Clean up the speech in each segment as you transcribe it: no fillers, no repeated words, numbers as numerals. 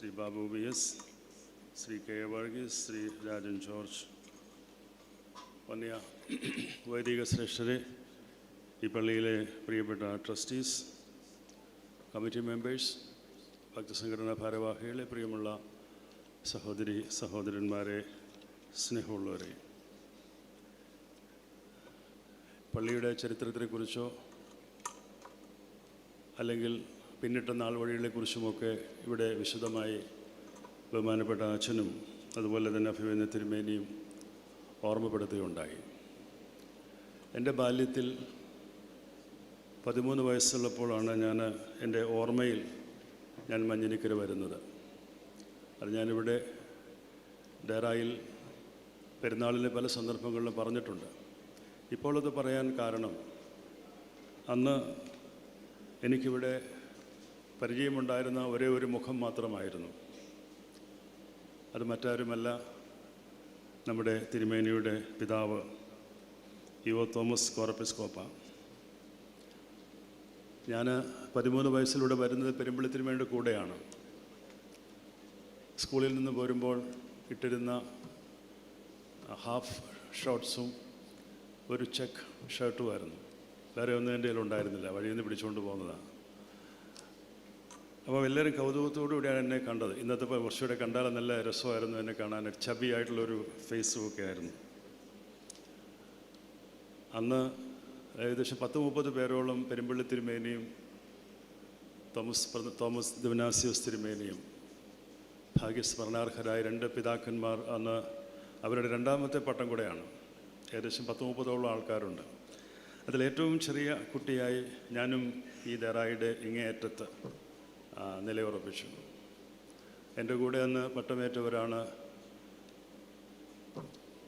Shri Babu VS, Shri K. Varghese, Shri Rajan George, വന്യ വൈദിക ശ്രേഷ്ഠരെ, ഈ പള്ളിയിലെ പ്രിയപ്പെട്ട ട്രസ്റ്റീസ്, കമ്മിറ്റി മെമ്പേഴ്സ്, ഭക്തസംഘടനാ ഭാരവാഹികളെ, പ്രിയമുള്ള സഹോദരി സഹോദരന്മാരെ, സ്നേഹമുള്ളവരെ, പള്ളിയുടെ ചരിത്രത്തെക്കുറിച്ചോ അല്ലെങ്കിൽ പിന്നിട്ട നാൾ വഴികളെക്കുറിച്ചുമൊക്കെ ഇവിടെ വിശദമായി ബഹുമാനപ്പെട്ട അച്ഛനും അതുപോലെ തന്നെ അഭിമന്യ തിരുമേനിയും ഓർമ്മപ്പെടുത്തുകയുണ്ടായി. എൻ്റെ ബാല്യത്തിൽ 13 വയസ്സുള്ളപ്പോഴാണ് എൻ്റെ ഓർമ്മയിൽ ഞാൻ മഞ്ഞിനിക്കര വരുന്നത്. അത് ഞാനിവിടെ ഡേറായിൽ പെരുന്നാളിലെ പല സന്ദർഭങ്ങളിലും പറഞ്ഞിട്ടുണ്ട്. ഇപ്പോൾ അത് പറയാൻ കാരണം, അന്ന് എനിക്കിവിടെ പരിചയമുണ്ടായിരുന്ന ഒരേ ഒരു മുഖം മാത്രമായിരുന്നു. അത് മറ്റാരുമല്ല, നമ്മുടെ തിരുമേനിയുടെ പിതാവ് ഇവോ തോമസ് കോറപ്പിസ്കോപ്പ. ഞാൻ 13 വയസ്സിലൂടെ വരുന്നത് പെരുമ്പള്ളി തിരുമേനിയുടെ കൂടെയാണ്. സ്കൂളിൽ നിന്ന് പോരുമ്പോൾ ഇട്ടിരുന്ന ഹാഫ് ഷോർട്ട്സും ഒരു ചെക്ക് ഷർട്ടുമായിരുന്നു. വേറെ ഒന്നും എൻ്റെ കയ്യിലുണ്ടായിരുന്നില്ല, വഴിയിൽ നിന്ന് പിടിച്ചുകൊണ്ട് പോകുന്നതാണ്. അപ്പോൾ എല്ലാവരും കൗതുകത്തോടു കൂടിയാണ് എന്നെ കണ്ടത്. ഇന്നത്തെ കുറച്ചുകൂടെ കണ്ടാൽ നല്ല രസമായിരുന്നു എന്നെ കാണാൻ. ചബി ആയിട്ടുള്ളൊരു ഫേസും ഒക്കെ ആയിരുന്നു. അന്ന് ഏകദേശം 10-30 പേരോളം പെരുമ്പള്ളി തിരുമേനിയും തോമസ് ദിവനാസിയോസ് തിരുമേനിയും, ഭാഗ്യസ്മരണാർഹരായ 2 പിതാക്കന്മാർ, അന്ന് അവരുടെ 2ാമത്തെ പട്ടം കൂടെയാണ്. ഏകദേശം 10-30ഓളം ആൾക്കാരുണ്ട്. അതിലേറ്റവും ചെറിയ കുട്ടിയായി ഞാനും ഈ ഡേറായുടെ ഇങ്ങേയറ്റത്ത് നിലയുറപ്പിച്ചു. എൻ്റെ കൂടെ അന്ന് പട്ടമേറ്റവരാണ്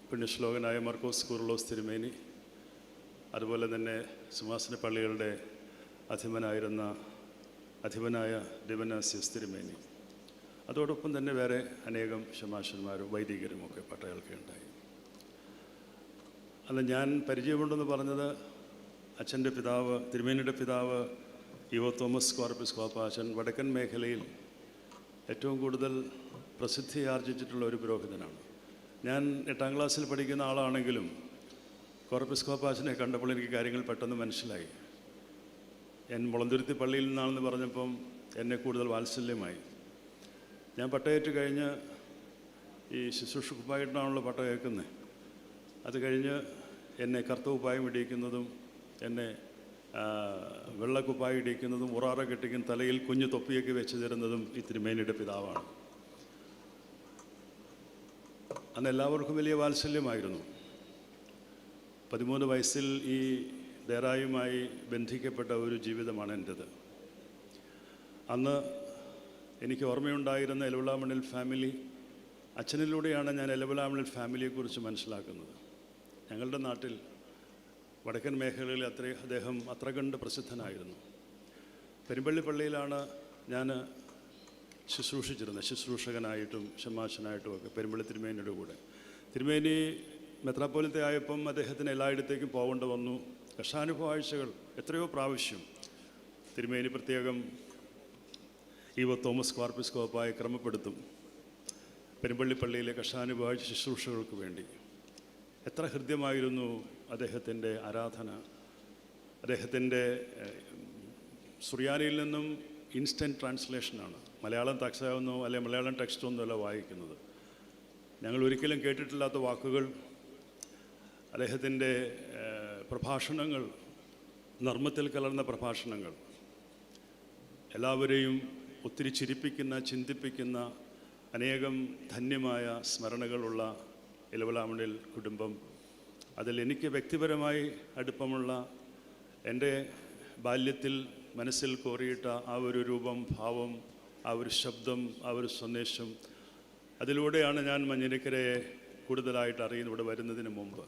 പുണ്യശ്ലോകനായ മർക്കോസ് കുർലോസ് തിരുമേനി, അതുപോലെ തന്നെ സിംഹാസന പള്ളികളുടെ അധിപനായ ദിവനാസിയസ് തിരുമേനി. അതോടൊപ്പം തന്നെ വേറെ അനേകം ശമാശന്മാരും വൈദികരുമൊക്കെ പട്ടകൾക്കുണ്ടായി. അല്ല, ഞാൻ പരിചയമുണ്ടെന്ന് പറഞ്ഞത് അച്ഛൻ്റെ പിതാവ്, തിരുമേനിയുടെ പിതാവ് ഇവോ തോമസ് കോറപ്പിസ്കോപ്പ അച്ഛൻ വടക്കൻ മേഖലയിൽ ഏറ്റവും കൂടുതൽ പ്രസിദ്ധി ആർജിച്ചിട്ടുള്ള ഒരു പുരോഹിതനാണ്. ഞാൻ 8ാം ക്ലാസ്സിൽ പഠിക്കുന്ന ആളാണെങ്കിലും കോറപ്പിസ്കോപ്പ അച്ഛനെ കണ്ടപ്പോൾ എനിക്ക് കാര്യങ്ങൾ പെട്ടെന്ന് മനസ്സിലായി. മുളന്തുരുത്തി പള്ളിയിൽ നിന്നാണെന്ന് പറഞ്ഞപ്പം എന്നെ കൂടുതൽ വാത്സല്യമായി. ഞാൻ പട്ടയേറ്റ് കഴിഞ്ഞ് ഈ ശുശ്രൂഷക്കുപ്പായിട്ടാണല്ലോ പട്ട കേൾക്കുന്നത്. അത് കഴിഞ്ഞ് എന്നെ കർത്തവുപ്പായം ഇടിയിക്കുന്നതും എന്നെ വെള്ളക്കുപ്പായി ഇടിക്കുന്നതും ഉറാറ കെട്ടിക്കും തലയിൽ കുഞ്ഞു തൊപ്പിയൊക്കെ വെച്ച് തരുന്നതും ഈ തിരുമേനിയുടെ പിതാവാണ്. അന്ന് എല്ലാവർക്കും വലിയ വാത്സല്യമായിരുന്നു. 13 വയസ്സിൽ ഈ ഡേറായുമായി ബന്ധിക്കപ്പെട്ട ഒരു ജീവിതമാണ് എൻ്റേത്. അന്ന് എനിക്ക് ഓർമ്മയുണ്ടായിരുന്ന എലവലാമണ്ണിൽ ഫാമിലി, അച്ഛനിലൂടെയാണ് ഞാൻ എലവലാമണ്ണിൽ ഫാമിലിയെക്കുറിച്ച് മനസ്സിലാക്കുന്നത്. ഞങ്ങളുടെ നാട്ടിൽ വടക്കൻ മേഖലയിൽ അദ്ദേഹം അത്ര കണ്ട് പ്രസിദ്ധനായിരുന്നു. പെരുമ്പള്ളി പള്ളിയിലാണ് ഞാൻ ശുശ്രൂഷകനായിട്ടും ഷമാശനായിട്ടും ഒക്കെ പെരുമ്പള്ളി തിരുമേനിയുടെ കൂടെ. തിരുമേനി മെത്രാപ്പോലിത്തെ ആയപ്പം അദ്ദേഹത്തിന് എല്ലായിടത്തേക്കും പോകേണ്ടി വന്നു. കഷാനുഭവ ആഴ്ചകൾ എത്രയോ പ്രാവശ്യം തിരുമേനി പ്രത്യേകം ഇവോ തോമസ് കോറപ്പിസ്കോപ്പായി ക്രമപ്പെടുത്തും പെരുമ്പള്ളി പള്ളിയിലെ കഷാനുഭവ ആഴ്ച ശുശ്രൂഷകൾക്ക് വേണ്ടി. എത്ര ഹൃദ്യമായിരുന്നു അദ്ദേഹത്തിൻ്റെ ആരാധന. അദ്ദേഹത്തിൻ്റെ സുറിയാനിയിൽ നിന്നും ഇൻസ്റ്റൻറ്റ് ട്രാൻസ്ലേഷനാണ്. മലയാളം തക്സാവുന്നോ അല്ലെങ്കിൽ മലയാളം ടെക്സ്റ്റൊന്നുമല്ല വായിക്കുന്നത്. ഞങ്ങൾ ഒരിക്കലും കേട്ടിട്ടില്ലാത്ത വാക്കുകൾ, അദ്ദേഹത്തിൻ്റെ പ്രഭാഷണങ്ങൾ, നർമ്മത്തിൽ കലർന്ന പ്രഭാഷണങ്ങൾ, എല്ലാവരെയും ഒത്തിരി ചിരിപ്പിക്കുന്ന, ചിന്തിപ്പിക്കുന്ന അനേകം ധന്യമായ സ്മരണകളുള്ള എലവലാമണ്ണിൽ കുടുംബം. അതിൽ എനിക്ക് വ്യക്തിപരമായി അടുപ്പമുള്ള, എൻ്റെ ബാല്യത്തിൽ മനസ്സിൽ കോറിയിട്ട ആ ഒരു രൂപം, ഭാവം, ആ ഒരു ശബ്ദം, ആ ഒരു സന്ദേശം, അതിലൂടെയാണ് ഞാൻ മഞ്ഞിനിക്കരയെ കൂടുതലായിട്ട് അറിയുന്നത് ഇവിടെ വരുന്നതിന് മുമ്പ്.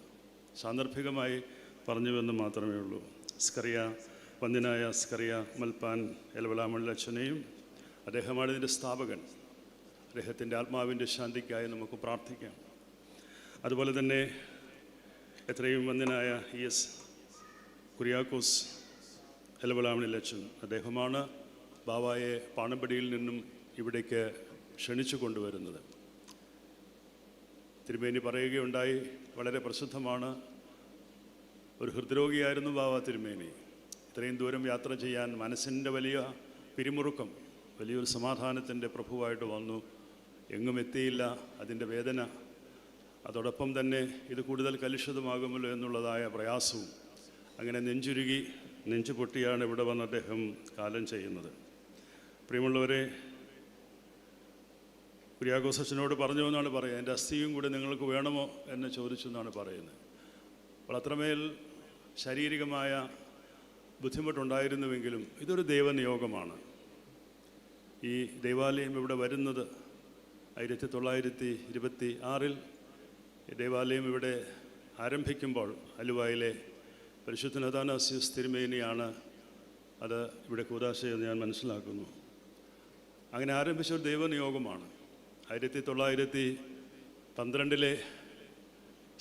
സാന്ദർഭികമായി പറഞ്ഞുവെന്ന് മാത്രമേ ഉള്ളൂ. വന്ദ്യനായ സ്കറിയ മൽപ്പാൻ എലവലാമണ്ണിൽ അച്ഛനെയും, അദ്ദേഹമാണ് ഇതിൻ്റെ സ്ഥാപകൻ. അദ്ദേഹത്തിൻ്റെ ആത്മാവിൻ്റെ ശാന്തിക്കായി നമുക്ക് പ്രാർത്ഥിക്കാം. അതുപോലെ തന്നെ എത്രയും വന്ദ്യനായ ES കുര്യാക്കോസ് എലവലാമണ്ണിൽ അച്ഛൻ, അദ്ദേഹമാണ് ബാവായെ പാണമ്പടിയിൽ നിന്നും ഇവിടേക്ക് ക്ഷണിച്ചു കൊണ്ടുവരുന്നത്. തിരുമേനി പറയുകയുണ്ടായി, വളരെ പ്രസിദ്ധമാണ്, ഒരു ഹൃദ്രോഗിയായിരുന്നു ബാവ തിരുമേനി. ഇത്രയും ദൂരം യാത്ര ചെയ്യാൻ മനസ്സിൻ്റെ വലിയ പിരിമുറുക്കം, വലിയൊരു സമാധാനത്തിൻ്റെ പ്രഭുവായിട്ട് വന്നു. എങ്ങും എത്തിയില്ല, അതിൻ്റെ വേദന, അതോടൊപ്പം തന്നെ ഇത് കൂടുതൽ കലുഷിതമാകുമല്ലോ എന്നുള്ളതായ പ്രയാസവും. അങ്ങനെ നെഞ്ചുരുകി നെഞ്ചു പൊട്ടിയാണ് ഇവിടെ വന്ന് അദ്ദേഹം കാലം ചെയ്യുന്നത്. പ്രിയമുള്ളവരെ, കുര്യാക്കോസ് അച്ഛനോട് പറഞ്ഞു എന്നാണ് പറയുന്നത്, എൻ്റെ അസ്ഥിയും കൂടി നിങ്ങൾക്ക് വേണമോ എന്ന് ചോദിച്ചു എന്നാണ് പറയുന്നത്. അപ്പോൾ അത്രമേൽ ശാരീരികമായ ബുദ്ധിമുട്ടുണ്ടായിരുന്നുവെങ്കിലും ഇതൊരു ദൈവനിയോഗമാണ്. ഈ ദൈവാലയം ഇവിടെ വരുന്നത് 1926 ദേവാലയം ഇവിടെ ആരംഭിക്കുമ്പോൾ ആലുവയിലെ പരിശുദ്ധ അഥാനാസ്യോസ് തിരുമേനിയാണ് അത് ഇവിടെ കൂദാശയെന്ന് ഞാൻ മനസ്സിലാക്കുന്നു. അങ്ങനെ ആരംഭിച്ച ഒരു ദൈവനിയോഗമാണ്. 1912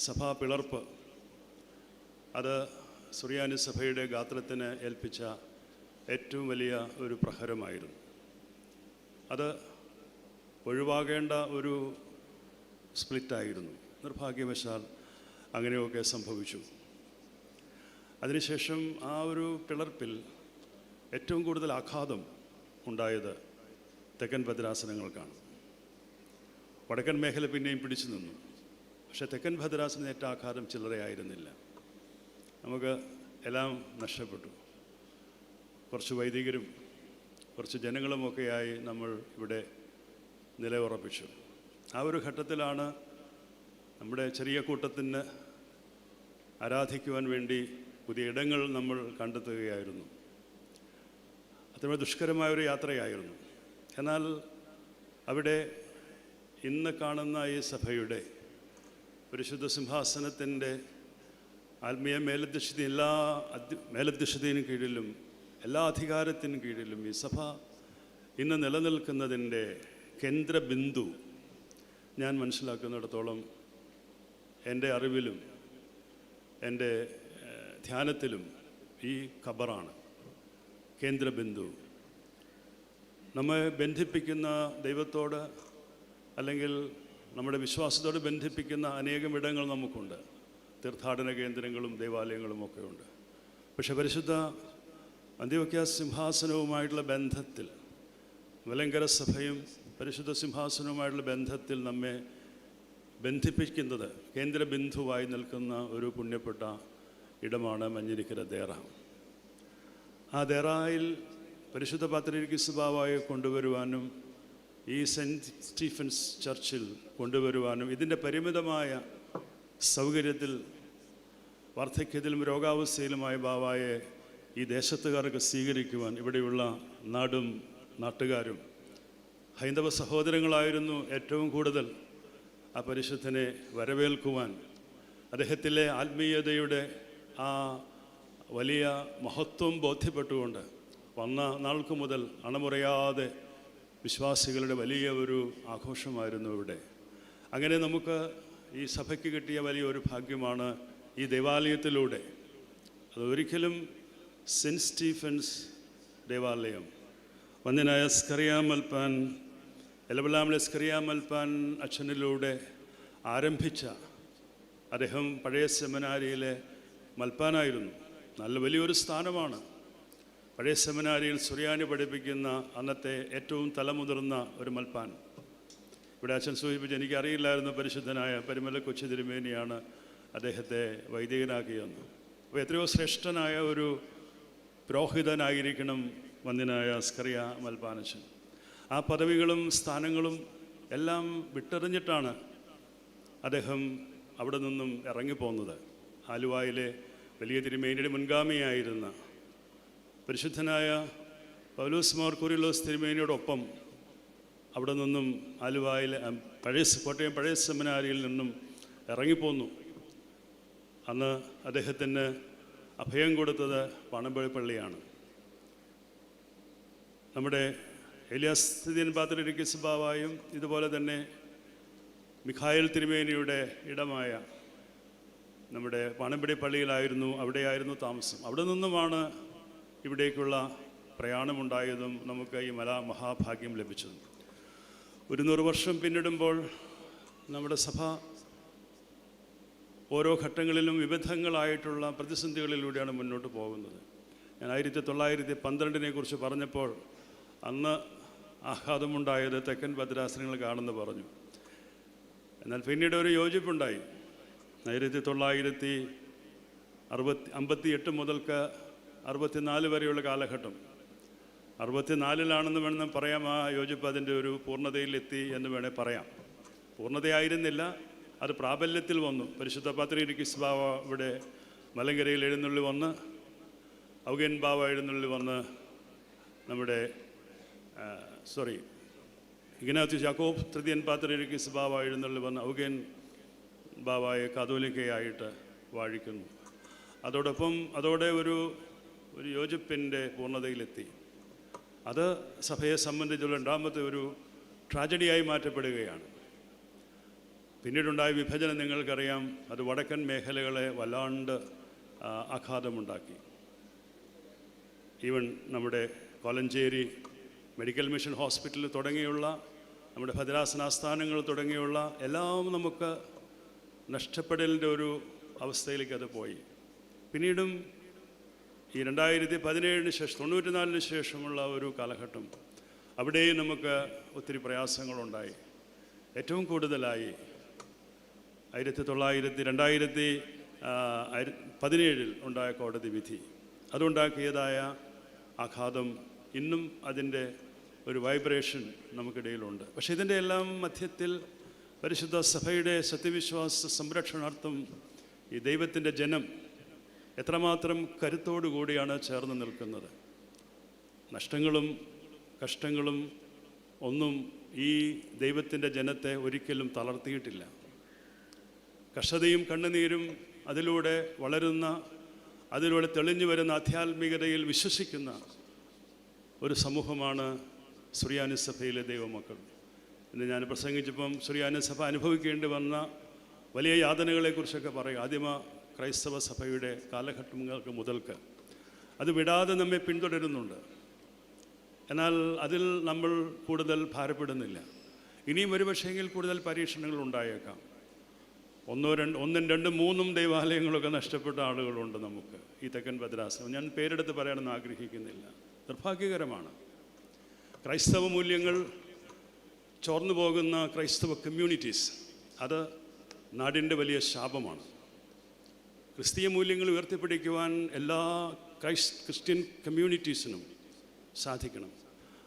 സഭാ പിളർപ്പ്, അത് സുറിയാനി സഭയുടെ ഗാത്രത്തിന് ഏൽപ്പിച്ച ഏറ്റവും വലിയ ഒരു പ്രഹരമായിരുന്നു. അത് ഒഴിവാകേണ്ട ഒരു സ്പ്ലിറ്റായിരുന്നു. നിർഭാഗ്യവശാൽ അങ്ങനെയൊക്കെ സംഭവിച്ചു. അതിനുശേഷം ആ ഒരു പിളർപ്പിൽ ഏറ്റവും കൂടുതൽ ആഘാതം ഉണ്ടായത് തെക്കൻ ഭദ്രാസനങ്ങൾക്കാണ്. വടക്കൻ മേഖല പിന്നെയും പിടിച്ചു നിന്നു. പക്ഷേ തെക്കൻ ഭദ്രാസനം ഏറ്റ ആഘാതം ചില്ലറയായിരുന്നില്ല. നമുക്ക് എല്ലാം നഷ്ടപ്പെട്ടു. കുറച്ച് വൈദികരും കുറച്ച് ജനങ്ങളുമൊക്കെയായി നമ്മൾ ഇവിടെ നിലയുറപ്പിച്ചു. ആ ഒരു ഘട്ടത്തിലാണ് നമ്മുടെ ചെറിയ കൂട്ടത്തിന് ആരാധിക്കുവാൻ വേണ്ടി പുതിയ ഇടങ്ങൾ നമ്മൾ കണ്ടെത്തുകയായിരുന്നു. അത്രയും ദുഷ്കരമായൊരു യാത്രയായിരുന്നു. എന്നാൽ അവിടെ ഇന്ന് കാണുന്ന ഈ സഭയുടെ പരിശുദ്ധ സിംഹാസനത്തിൻ്റെ ആത്മീയ മേലധ്യക്ഷതയിന് കീഴിലും എല്ലാ അധികാരത്തിനും കീഴിലും ഈ സഭ ഇന്ന് നിലനിൽക്കുന്നതിൻ്റെ കേന്ദ്രബിന്ദു ഞാൻ മനസ്സിലാക്കുന്നിടത്തോളം എൻ്റെ അറിവിലും എൻ്റെ ധ്യാനത്തിലും ഈ ഖബറാണ് കേന്ദ്രബിന്ദു. നമ്മെ ബന്ധിപ്പിക്കുന്ന ദൈവത്തോട് അല്ലെങ്കിൽ നമ്മുടെ വിശ്വാസത്തോട് ബന്ധിപ്പിക്കുന്ന അനേകം ഇടങ്ങൾ നമുക്കുണ്ട്. തീർത്ഥാടന കേന്ദ്രങ്ങളും ദേവാലയങ്ങളും ഒക്കെ ഉണ്ട്. പക്ഷെ പരിശുദ്ധ അന്ത്യോക്യ സിംഹാസനവുമായിട്ടുള്ള ബന്ധത്തിൽ, മലങ്കര സഭയും പരിശുദ്ധ സിംഹാസനവുമായിട്ടുള്ള ബന്ധത്തിൽ നമ്മെ ബന്ധിപ്പിക്കുന്നത് കേന്ദ്രബിന്ദുവായി നിൽക്കുന്ന ഒരു പുണ്യപ്പെട്ട ഇടമാണ് മഞ്ഞിരിക്കര ദേറ. ആ ദേറായിൽ പരിശുദ്ധ പാത്രീർക്കീസ് ബാവായെ കൊണ്ടുവരുവാനും ഈ സെൻറ്റ് സ്റ്റീഫൻസ് ചർച്ചിൽ കൊണ്ടുവരുവാനും ഇതിൻ്റെ പരിമിതമായ സൗകര്യത്തിൽ വാർദ്ധക്യത്തിലും രോഗാവസ്ഥയിലുമായ ബാവായെ ഈ ദേശത്തുകാർക്ക് സ്വീകരിക്കുവാൻ ഇവിടെയുള്ള നാടും നാട്ടുകാരും ഹൈന്ദവ സഹോദരങ്ങളായിരുന്നു ഏറ്റവും കൂടുതൽ ആ പരിശുദ്ധനെ വരവേൽക്കുവാൻ. അദ്ദേഹത്തിലെ ആത്മീയതയുടെ ആ വലിയ മഹത്വം ബോധ്യപ്പെട്ടുകൊണ്ട് വന്ന നാൾക്ക് മുതൽ അണമുറയാതെ വിശ്വാസികളുടെ വലിയ ഒരു ആഘോഷമായിരുന്നു ഇവിടെ. അങ്ങനെ നമുക്ക് ഈ സഭയ്ക്ക് കിട്ടിയ വലിയൊരു ഭാഗ്യമാണ് ഈ ദേവാലയത്തിലൂടെ. അതൊരിക്കലും സെൻറ്റ് സ്റ്റീഫൻസ് ദേവാലയം വന്യനായ സ്കറിയാ മൽപ്പാൻ, എലബലാമിലെ സ്കറിയാ മൽപ്പാൻ അച്ഛനിലൂടെ ആരംഭിച്ച, അദ്ദേഹം പഴയ സെമിനാരിയിലെ മൽപ്പാനായിരുന്നു. നല്ല വലിയൊരു സ്ഥാനമാണ്. പഴയ സെമിനാരിയിൽ സുറിയാനി പഠിപ്പിക്കുന്ന അന്നത്തെ ഏറ്റവും തലമുതിർന്ന ഒരു മൽപ്പാൻ. ഇവിടെ അച്ഛൻ സൂചിപ്പിച്ച് എനിക്കറിയില്ലായിരുന്നു പരിശുദ്ധനായ പരിമല കൊച്ചു തിരുമേനിയാണ് അദ്ദേഹത്തെ വൈദികനാക്കിയെന്ന്. അപ്പോൾ എത്രയോ ശ്രേഷ്ഠനായ ഒരു പുരോഹിതനായിരിക്കണം വന്യനായ സ്കറിയ മൽപ്പാനച്ഛൻ. ആ പദവികളും സ്ഥാനങ്ങളും എല്ലാം വിട്ടെറിഞ്ഞിട്ടാണ് അദ്ദേഹം അവിടെ നിന്നും ഇറങ്ങിപ്പോകുന്നത്. ആലുവയിലെ വലിയ തിരുമേനിയുടെ മുൻഗാമിയായിരുന്ന പരിശുദ്ധനായ പൗലോസ് മാർ കുര്യലോസ് തിരുമേനിയോടൊപ്പം അവിടെ നിന്നും ആലുവയിലെ കോട്ടയം പഴയ സെമിനാരിയിൽ നിന്നും ഇറങ്ങിപ്പോന്നു. അന്ന് അദ്ദേഹത്തിന് അഭയം കൊടുത്തത് പാണമ്പഴ പള്ളിയാണ്. നമ്മുടെ എലിയാസ് സ്ഥിതിയൻ പാത്രീർക്കീസ് ബാവായും ഇതുപോലെ തന്നെ മിഖായേൽ തിരുമേനിയുടെ ഇടമായ നമ്മുടെ പാണമ്പടി പള്ളിയിലായിരുന്നു, അവിടെയായിരുന്നു താമസം. അവിടെ നിന്നുമാണ് ഇവിടേക്കുള്ള പ്രയാണമുണ്ടായതും നമുക്ക് ഈ മഹാഭാഗ്യം ലഭിച്ചതും. ഒരു 100 വർഷം പിന്നിടുമ്പോൾ നമ്മുടെ സഭ ഓരോ ഘട്ടങ്ങളിലും വിവിധങ്ങളായിട്ടുള്ള പ്രതിസന്ധികളിലൂടെയാണ് മുന്നോട്ട് പോകുന്നത്. ഞാൻ 1912 കുറിച്ച് പറഞ്ഞപ്പോൾ അന്ന് ആഘാതമുണ്ടായത് തെക്കൻ ഭദ്രാസനങ്ങൾക്കാണെന്ന് പറഞ്ഞു. എന്നാൽ പിന്നീട് ഒരു യോജിപ്പുണ്ടായി. 1958 മുതൽക്ക് 64 വരെയുള്ള കാലഘട്ടം, 64 വേണം പറയാം. ആ യോജിപ്പ് അതിൻ്റെ ഒരു പൂർണ്ണതയിലെത്തി എന്ന് വേണേൽ പറയാം. പൂർണ്ണതയായിരുന്നില്ല, അത് പ്രാബല്യത്തിൽ വന്നു. പരിശുദ്ധ പാത്രീരിക്കിസ് ബാവ ഇവിടെ മലങ്കരയിൽ എഴുന്നള്ളി വന്ന്, ഔഗേൻ ബാവ എഴുന്നള്ളി വന്ന്, നമ്മുടെ ഇഗ്നാത്യൂസ് യാക്കോബ് തൃതീയൻ പാത്രീരിക്കിസ് ബാവ എഴുന്നള്ളി വന്ന് ഔഗേൻ ബാവായെ കാതോലിക്കയായിട്ട് വാഴിക്കുന്നു. അതോടെ ഒരു യോജിപ്പിൻ്റെ പൂർണ്ണതയിലെത്തി. അത് സഭയെ സംബന്ധിച്ചുള്ള രണ്ടാമത്തെ ഒരു ട്രാജഡിയായി മാറ്റപ്പെടുകയാണ്. പിന്നീടുണ്ടായ വിഭജനം നിങ്ങൾക്കറിയാം. അത് വടക്കൻ മേഖലകളെ വല്ലാണ്ട് ആഘാതമുണ്ടാക്കി. ഈവൻ നമ്മുടെ കോലഞ്ചേരി മെഡിക്കൽ മിഷൻ ഹോസ്പിറ്റൽ തുടങ്ങിയുള്ള നമ്മുടെ ഭദ്രാസനാസ്ഥാനങ്ങൾ തുടങ്ങിയുള്ള എല്ലാം നമുക്ക് നഷ്ടപ്പെടലിൻ്റെ ഒരു അവസ്ഥയിലേക്ക് അത് പോയി. പിന്നീടും ഈ 2017 ശേഷം 94 ശേഷമുള്ള ഒരു കാലഘട്ടം, അവിടെയും നമുക്ക് ഒത്തിരി പ്രയാസങ്ങളുണ്ടായി. ഏറ്റവും കൂടുതലായി 2017 ഉണ്ടായ കോടതി വിധി, അതുണ്ടാക്കിയതായ ആഘാതം ഇന്നും അതിൻ്റെ ഒരു വൈബ്രേഷൻ നമുക്കിടയിലുണ്ട്. പക്ഷേ ഇതിൻ്റെ എല്ലാം മധ്യത്തിൽ പരിശുദ്ധ സഭയുടെ സത്യവിശ്വാസ സംരക്ഷണാർത്ഥം ഈ ദൈവത്തിൻ്റെ ജനം എത്രമാത്രം കരുത്തോടു കൂടിയാണ് ചേർന്ന് നിൽക്കുന്നത്. നഷ്ടങ്ങളും കഷ്ടങ്ങളും ഒന്നും ഈ ദൈവത്തിൻ്റെ ജനത്തെ ഒരിക്കലും തളർത്തിയിട്ടില്ല. കഷ്ടതയും കണ്ണുനീരും അതിലൂടെ വളരുന്ന, അതിലൂടെ തെളിഞ്ഞു വരുന്ന ആധ്യാത്മികതയിൽ വിശ്വസിക്കുന്ന ഒരു സമൂഹമാണ് സുറിയാനി സഭയിലെ ദൈവമക്കൾ. ഇന്ന് ഞാൻ പ്രസംഗിച്ചപ്പം സുറിയാനി സഭ അനുഭവിക്കേണ്ടി വന്ന വലിയ യാതനകളെക്കുറിച്ചൊക്കെ പറയും. ആദിമ ക്രൈസ്തവ സഭയുടെ കാലഘട്ടങ്ങൾക്ക് മുതൽക്ക് അത് വിടാതെ നമ്മെ പിന്തുടരുന്നുണ്ട്. എന്നാൽ അതിൽ നമ്മൾ കൂടുതൽ ഭാരപ്പെടുന്നില്ല. ഇനിയും ഒരുപക്ഷെങ്കിൽ കൂടുതൽ പരീക്ഷണങ്ങൾ ഉണ്ടായേക്കാം. 1, 2, 3 ദൈവാലയങ്ങളൊക്കെ നഷ്ടപ്പെട്ട ആളുകളുണ്ട് നമുക്ക് ഈ തെക്കൻ ഭദ്രാസനം. ഞാൻ പേരെടുത്ത് പറയാനൊന്നും ആഗ്രഹിക്കുന്നില്ല. നിർഭാഗ്യകരമാണ്. ക്രൈസ്തവ മൂല്യങ്ങൾ ചോർന്നു പോകുന്ന ക്രൈസ്തവ കമ്മ്യൂണിറ്റീസ്, അത് നാടിൻ്റെ വലിയ ശാപമാണ്. ക്രിസ്തീയ മൂല്യങ്ങൾ ഉയർത്തിപ്പിടിക്കുവാൻ എല്ലാ ക്രിസ്ത്യൻ കമ്മ്യൂണിറ്റീസിനും സാധിക്കണം.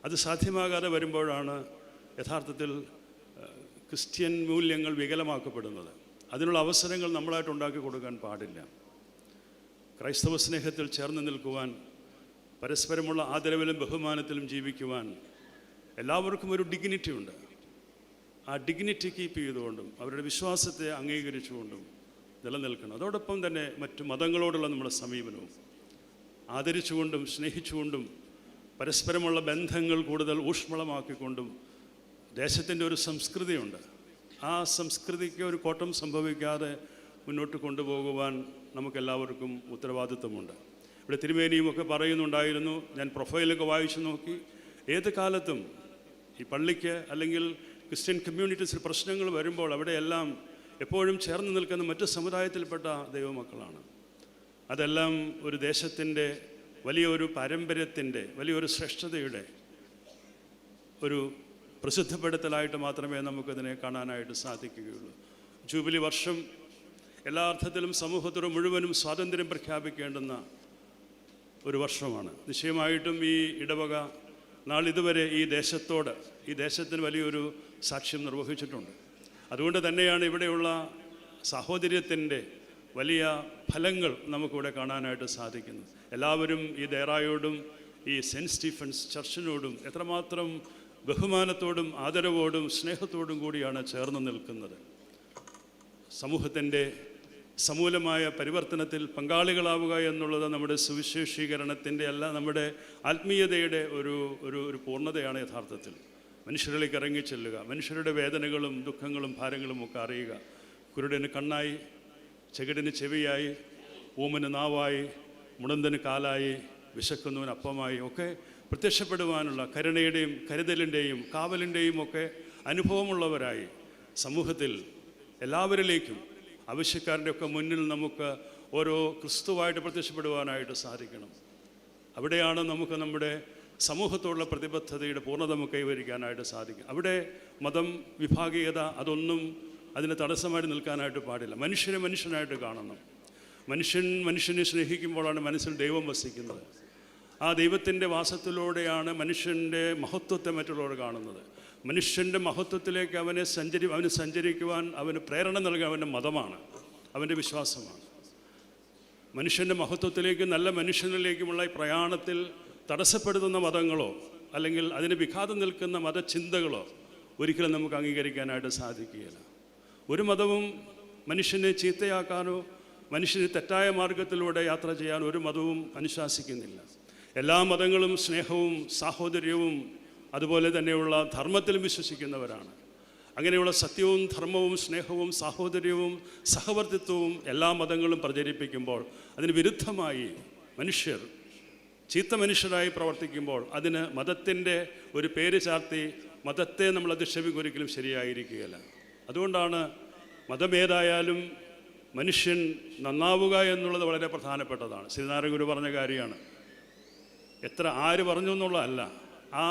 അത് സാധ്യമാകാതെ വരുമ്പോഴാണ് യഥാർത്ഥത്തിൽ ക്രിസ്ത്യൻ മൂല്യങ്ങൾ വികലമാക്കപ്പെടുന്നത്. അതിനുള്ള അവസരങ്ങൾ നമ്മളായിട്ട് ഉണ്ടാക്കി കൊടുക്കാൻ പാടില്ല. ക്രൈസ്തവ സ്നേഹത്തിൽ ചേർന്ന് നിൽക്കുവാൻ, പരസ്പരമുള്ള ആദരവിലും ബഹുമാനത്തിലും ജീവിക്കുവാൻ എല്ലാവർക്കും ഒരു ഡിഗ്നിറ്റി ഉണ്ട്. ആ ഡിഗ്നിറ്റി കീപ്പ് ചെയ്തുകൊണ്ടും അവരുടെ വിശ്വാസത്തെ അംഗീകരിച്ചുകൊണ്ടും നിലനിൽക്കണം. അതോടൊപ്പം തന്നെ മറ്റു മതങ്ങളോടുള്ള നമ്മുടെ സമീപനവും ആദരിച്ചുകൊണ്ടും സ്നേഹിച്ചുകൊണ്ടും പരസ്പരമുള്ള ബന്ധങ്ങൾ കൂടുതൽ ഊഷ്മളമാക്കിക്കൊണ്ടും ദേശത്തിൻ്റെ ഒരു സംസ്കൃതിയുണ്ട്. ആ സംസ്കൃതിക്ക് ഒരു കോട്ടം സംഭവിക്കാതെ മുന്നോട്ട് കൊണ്ടുപോകുവാൻ നമുക്കെല്ലാവർക്കും ഉത്തരവാദിത്വമുണ്ട്. ഇവിടെ തിരുമേനിയുമൊക്കെ പറയുന്നുണ്ടായിരുന്നു, ഞാൻ പ്രൊഫൈലൊക്കെ വായിച്ചു നോക്കി, ഏത് കാലത്തും ഈ പള്ളിക്ക് അല്ലെങ്കിൽ ക്രിസ്ത്യൻ കമ്മ്യൂണിറ്റീസിൽ പ്രശ്നങ്ങൾ വരുമ്പോൾ അവിടെയെല്ലാം എപ്പോഴും ചേർന്ന് നിൽക്കുന്ന മറ്റ് സമുദായത്തിൽപ്പെട്ട ദൈവമക്കളാണ്. അതെല്ലാം ഒരു ദേശത്തിൻ്റെ വലിയൊരു പാരമ്പര്യത്തിൻ്റെ, വലിയൊരു ശ്രേഷ്ഠതയുടെ ഒരു പ്രസിദ്ധപ്പെടുത്തലായിട്ട് മാത്രമേ നമുക്കതിനെ കാണാനായിട്ട് സാധിക്കുകയുള്ളൂ. ജൂബിലി വർഷം എല്ലാ അർത്ഥത്തിലും സമൂഹത്തോട് മുഴുവനും സ്വാതന്ത്ര്യം പ്രഖ്യാപിക്കേണ്ടുന്ന ഒരു വർഷമാണ്. നിശ്ചയമായിട്ടും ഈ ഇടവക നാളിതുവരെ ഈ ദേശത്തിന് വലിയൊരു സാക്ഷ്യം നിർവഹിച്ചിട്ടുണ്ട്. അതുകൊണ്ട് തന്നെയാണ് ഇവിടെയുള്ള സാഹോദര്യത്തിൻ്റെ വലിയ ഫലങ്ങൾ നമുക്കിവിടെ കാണാനായിട്ട് സാധിക്കുന്നത്. എല്ലാവരും ഈ ദേറായോടും ഈ സെൻറ്റ് സ്റ്റീഫൻസ് ചർച്ചിനോടും എത്രമാത്രം ബഹുമാനത്തോടും ആദരവോടും സ്നേഹത്തോടും കൂടിയാണ് ചേർന്ന് നിൽക്കുന്നത്. സമൂഹത്തിൻ്റെ സമൂലമായ പരിവർത്തനത്തിൽ പങ്കാളികളാവുക എന്നുള്ളത് നമ്മുടെ സുവിശേഷീകരണത്തിൻ്റെ അല്ല, നമ്മുടെ ആത്മീയതയുടെ ഒരു പൂർണ്ണതയാണ്. യഥാർത്ഥത്തിൽ മനുഷ്യരിലേക്ക് ഇറങ്ങിച്ചെല്ലുക, മനുഷ്യരുടെ വേദനകളും ദുഃഖങ്ങളും ഭാരങ്ങളും ഒക്കെ അറിയുക. കുരുടന് കണ്ണായി, ചെകിടിന് ചെവിയായി, ഊമന് നാവായി, മുടന്തന് കാലായി, വിശക്കുന്നവന് അപ്പമായി ഒക്കെ പ്രത്യക്ഷപ്പെടുവാനുള്ള കരുണയുടെയും കരുതലിൻ്റെയും കാവലിൻ്റെയും ഒക്കെ അനുഭവമുള്ളവരായി സമൂഹത്തിൽ എല്ലാവരിലേക്കും ആവശ്യക്കാരുടെയൊക്കെ മുന്നിൽ നമുക്ക് ഓരോ ക്രിസ്തുവായിട്ട് പ്രത്യക്ഷപ്പെടുവാനായിട്ട് സാധിക്കണം. അവിടെയാണ് നമുക്ക് നമ്മുടെ സമൂഹത്തോടുള്ള പ്രതിബദ്ധതയുടെ പൂർണ്ണത നമുക്ക് കൈവരിക്കാനായിട്ട് സാധിക്കും. അവിടെ മതം, വിഭാഗീയത അതൊന്നും അതിന് തടസ്സമായിട്ട് നിൽക്കാനായിട്ട് പാടില്ല. മനുഷ്യനെ മനുഷ്യനായിട്ട് കാണണം. മനുഷ്യനെ സ്നേഹിക്കുമ്പോഴാണ് മനസ്സിൽ ദൈവം വസിക്കുന്നത്. ആ ദൈവത്തിൻ്റെ വാസത്തിലൂടെയാണ് മനുഷ്യൻ്റെ മഹത്വത്തെ മറ്റുള്ളവർ കാണുന്നത്. മനുഷ്യൻ്റെ മഹത്വത്തിലേക്ക് അവന് സഞ്ചരിക്കുവാൻ അവന് പ്രേരണ നൽകുക അവൻ്റെ മതമാണ്, അവൻ്റെ വിശ്വാസമാണ്. മനുഷ്യൻ്റെ മഹത്വത്തിലേക്ക്, നല്ല മനുഷ്യനിലേക്കുമുള്ള ഈ പ്രയാണത്തിൽ തടസ്സപ്പെടുത്തുന്ന മതങ്ങളോ അല്ലെങ്കിൽ അതിന് വിഘാതം നിൽക്കുന്ന മതചിന്തകളോ ഒരിക്കലും നമുക്ക് അംഗീകരിക്കാനായിട്ട് സാധിക്കുകയില്ല. ഒരു മതവും മനുഷ്യനെ ചീത്തയാക്കാനോ മനുഷ്യന് തെറ്റായ മാർഗത്തിലൂടെ യാത്ര ചെയ്യാൻ ഒരു മതവും അനുശാസിക്കുന്നില്ല. എല്ലാ മതങ്ങളും സ്നേഹവും സാഹോദര്യവും അതുപോലെ തന്നെയുള്ള ധർമ്മത്തിലും വിശ്വസിക്കുന്നവരാണ്. അങ്ങനെയുള്ള സത്യവും ധർമ്മവും സ്നേഹവും സാഹോദര്യവും സഹവർത്തിത്വവും എല്ലാ മതങ്ങളും പ്രചരിപ്പിക്കുമ്പോൾ അതിന് വിരുദ്ധമായി മനുഷ്യർ ചീത്ത മനുഷ്യരായി പ്രവർത്തിക്കുമ്പോൾ അതിന് മതത്തിൻ്റെ ഒരു പേര് ചാർത്തി മതത്തെ നമ്മൾ അധിക്ഷേപിക്കുക ഒരിക്കലും ശരിയായിരിക്കുകയില്ല. അതുകൊണ്ടാണ് മതമേതായാലും മനുഷ്യൻ നന്നാവുക എന്നുള്ളത് വളരെ പ്രധാനപ്പെട്ടതാണ്. ശ്രീനാരായണ ഗുരു പറഞ്ഞ കാര്യമാണ്. ആര് പറഞ്ഞു എന്നുള്ളതല്ല, ആ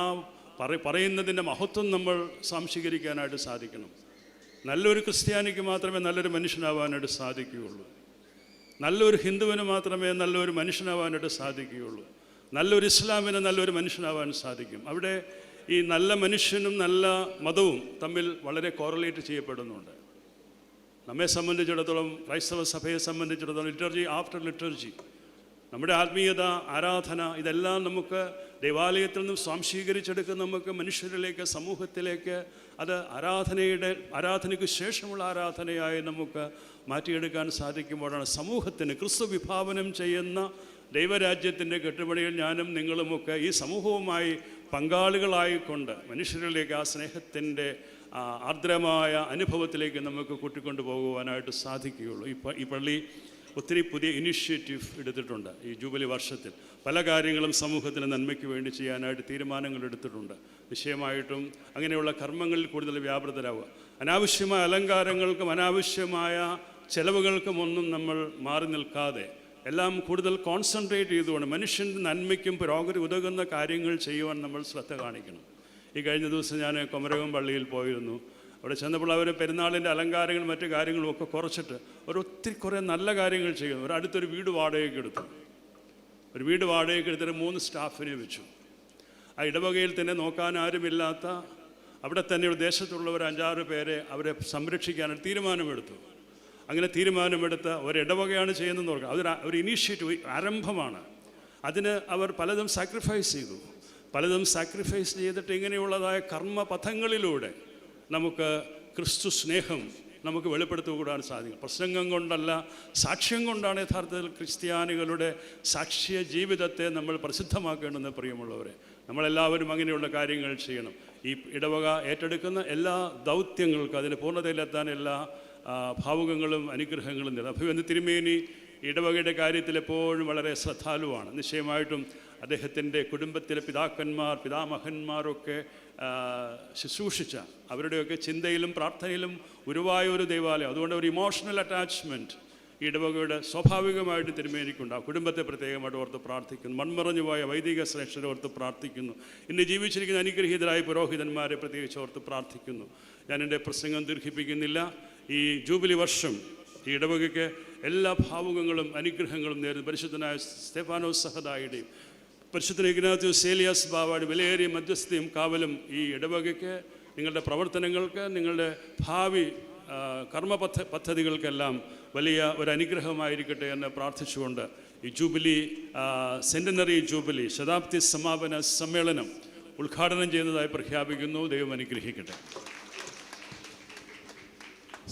പറയുന്നതിൻ്റെ മഹത്വം നമ്മൾ സംശീകരിക്കാനായിട്ട് സാധിക്കണം. നല്ലൊരു ക്രിസ്ത്യാനിക്ക് മാത്രമേ നല്ലൊരു മനുഷ്യനാവാനായിട്ട് സാധിക്കുകയുള്ളൂ. നല്ലൊരു ഹിന്ദുവിന് മാത്രമേ നല്ലൊരു മനുഷ്യനാവാനായിട്ട് സാധിക്കുകയുള്ളൂ. നല്ലൊരു ഇസ്ലാമിന് നല്ലൊരു മനുഷ്യനാവാൻ സാധിക്കും. അവിടെ ഈ നല്ല മനുഷ്യനും നല്ല മതവും തമ്മിൽ വളരെ കോറിലേറ്റ് ചെയ്യപ്പെടുന്നുണ്ട്. നമ്മെ സംബന്ധിച്ചിടത്തോളം, ക്രൈസ്തവ സഭയെ സംബന്ധിച്ചിടത്തോളം, ലിറ്റർജി ആഫ്റ്റർ ലിറ്റർജി, നമ്മുടെ ആത്മീയത, ആരാധന, ഇതെല്ലാം നമുക്ക് ദൈവാലയത്തിൽ നിന്നും സ്വാംശീകരിച്ചെടുക്കുന്ന നമുക്ക് മനുഷ്യരിലേക്ക്, സമൂഹത്തിലേക്ക് അത് ആരാധനയ്ക്ക് ശേഷമുള്ള ആരാധനയായി നമുക്ക് മാറ്റിയെടുക്കാൻ സാധിക്കുമ്പോഴാണ് സമൂഹത്തിന് ക്രിസ്തു വിഭാവനം ചെയ്യുന്ന ദൈവരാജ്യത്തിൻ്റെ കെട്ടുപണിയിൽ ഞാനും നിങ്ങളുമൊക്കെ ഈ സമൂഹവുമായി പങ്കാളികളായിക്കൊണ്ട് മനുഷ്യരിലേക്ക് ആ സ്നേഹത്തിൻ്റെ ആർദ്രമായ അനുഭവത്തിലേക്ക് നമുക്ക് കൂട്ടിക്കൊണ്ടു പോകുവാനായിട്ട് സാധിക്കുകയുള്ളൂ. ഈ പള്ളി ഒത്തിരി പുതിയ ഇനിഷ്യേറ്റീവ് എടുത്തിട്ടുണ്ട്. ഈ ജൂബിലി വർഷത്തിൽ പല കാര്യങ്ങളും സമൂഹത്തിന് നന്മയ്ക്ക് വേണ്ടി ചെയ്യാനായിട്ട് തീരുമാനങ്ങൾ എടുത്തിട്ടുണ്ട്. നിശ്ചയമായിട്ടും അങ്ങനെയുള്ള കർമ്മങ്ങളിൽ കൂടുതൽ വ്യാപൃതരാവുക. അനാവശ്യമായ അലങ്കാരങ്ങൾക്കും അനാവശ്യമായ ചെലവുകൾക്കും ഒന്നും നമ്മൾ മാറി നിൽക്കാതെ എല്ലാം കൂടുതൽ കോൺസെൻട്രേറ്റ് ചെയ്തുകൊണ്ട് മനുഷ്യൻ്റെ നന്മയ്ക്കും പുരോഗതി ഉതകുന്ന കാര്യങ്ങൾ ചെയ്യുവാൻ നമ്മൾ ശ്രദ്ധ കാണിക്കണം. ഈ കഴിഞ്ഞ ദിവസം ഞാൻ കൊമരകം പള്ളിയിൽ പോയിരുന്നു. അവിടെ ചെന്നപ്പോൾ അവർ പെരുന്നാളിൻ്റെ അലങ്കാരങ്ങളും മറ്റു കാര്യങ്ങളും ഒക്കെ കുറച്ചിട്ട് കുറേ നല്ല കാര്യങ്ങൾ ചെയ്യുന്നു. അടുത്തൊരു വീട് വാടകയ്ക്ക് എടുത്തു. ഒരു വീട് വാടകയ്ക്ക് എടുത്തിട്ട് 3 സ്റ്റാഫിനെ വെച്ചു. ആ ഇടവകയിൽ തന്നെ നോക്കാൻ ആരുമില്ലാത്ത അവിടെ തന്നെയുള്ള ദേശത്തുള്ളവർ 5-6 പേരെ അവരെ സംരക്ഷിക്കാനായിട്ട് തീരുമാനമെടുത്തു. അങ്ങനെ തീരുമാനമെടുത്ത് ഒരിടവകയാണ് ചെയ്യുന്നതെന്ന് നോക്കുക. ഒരു ഇനീഷ്യേറ്റീവ് ആരംഭമാണ്. അതിന് അവർ പലതും സാക്രിഫൈസ് ചെയ്തു. പലതും സാക്രിഫൈസ് ചെയ്തിട്ട് ഇങ്ങനെയുള്ളതായ കർമ്മപഥങ്ങളിലൂടെ നമുക്ക് ക്രിസ്തു സ്നേഹം നമുക്ക് വെളിപ്പെടുത്തുകൂടാൻ സാധിക്കും. പ്രസംഗം കൊണ്ടല്ല, സാക്ഷ്യം കൊണ്ടാണ് യഥാർത്ഥത്തിൽ ക്രിസ്ത്യാനികളുടെ സാക്ഷ്യ ജീവിതത്തെ നമ്മൾ പ്രസിദ്ധമാക്കേണ്ടെന്ന് പ്രിയമുള്ളവരെ. നമ്മളെല്ലാവരും അങ്ങനെയുള്ള കാര്യങ്ങൾ ചെയ്യണം. ഈ ഇടവക ഏറ്റെടുക്കുന്ന എല്ലാ ദൗത്യങ്ങൾക്കും അതിന് പൂർണ്ണതയിലെത്താൻ എല്ലാ ഭാവുകങ്ങളും അനുഗ്രഹങ്ങളും നേടും. അഭിവന്ദ തിരുമേനി ഇടവകയുടെ കാര്യത്തിൽ എപ്പോഴും വളരെ ശ്രദ്ധാലുവാണ്. നിശ്ചയമായിട്ടും അദ്ദേഹത്തിൻ്റെ കുടുംബത്തിലെ പിതാമഹന്മാരൊക്കെ ശുശ്രൂഷിച്ച അവരുടെയൊക്കെ ചിന്തയിലും പ്രാർത്ഥനയിലും ഉരുവായ ഒരു ദൈവാലയം. അതുകൊണ്ട് ഒരു ഇമോഷണൽ അറ്റാച്ച്മെൻറ്റ് ഈ ഇടവകയുടെ സ്വാഭാവികമായിട്ട് തിരുമേനിക്കുണ്ടാകും. കുടുംബത്തെ പ്രത്യേകമായിട്ട് ഓർത്ത് പ്രാർത്ഥിക്കുന്നു. മൺമറഞ്ഞുപോയ വൈദിക ശ്രേഷ്ഠരെ ഓർത്ത് പ്രാർത്ഥിക്കുന്നു. ഇന്ന് ജീവിച്ചിരിക്കുന്ന അനുഗ്രഹീതരായ പുരോഹിതന്മാരെ പ്രത്യേകിച്ച് ഓർത്ത് പ്രാർത്ഥിക്കുന്നു. ഞാൻ എൻ്റെ പ്രസംഗം ദീർഘിപ്പിക്കുന്നില്ല. ഈ ജൂബിലി വർഷം ഈ ഇടവകയ്ക്ക് എല്ലാ ഭാവുകങ്ങളും അനുഗ്രഹങ്ങളും നേരുന്നു. പരിശുദ്ധനായ സ്തെഫാനോസ് സഹദായുടെയും പരിശുദ്ധ ഇഗ്നാത്യോസ് ഏലിയാസ് ബാവയുടെ വിലയേറിയ മധ്യസ്ഥയും കാവലും ഈ ഇടവകയ്ക്ക്, നിങ്ങളുടെ പ്രവർത്തനങ്ങൾക്ക്, നിങ്ങളുടെ ഭാവി പദ്ധതികൾക്കെല്ലാം വലിയ ഒരു അനുഗ്രഹമായിരിക്കട്ടെ എന്ന് പ്രാർത്ഥിച്ചുകൊണ്ട് ഈ ജൂബിലി സെൻറ്റനറി ജൂബിലി ശതാബ്ദി സമാപന സമ്മേളനം ഉദ്ഘാടനം ചെയ്യുന്നതായി പ്രഖ്യാപിക്കുന്നു. ദൈവം അനുഗ്രഹിക്കട്ടെ.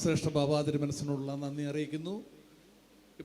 ശ്രേഷ്ഠ ബാബാ തിരുമനസിനുള്ള നന്ദി അറിയിക്കുന്നു.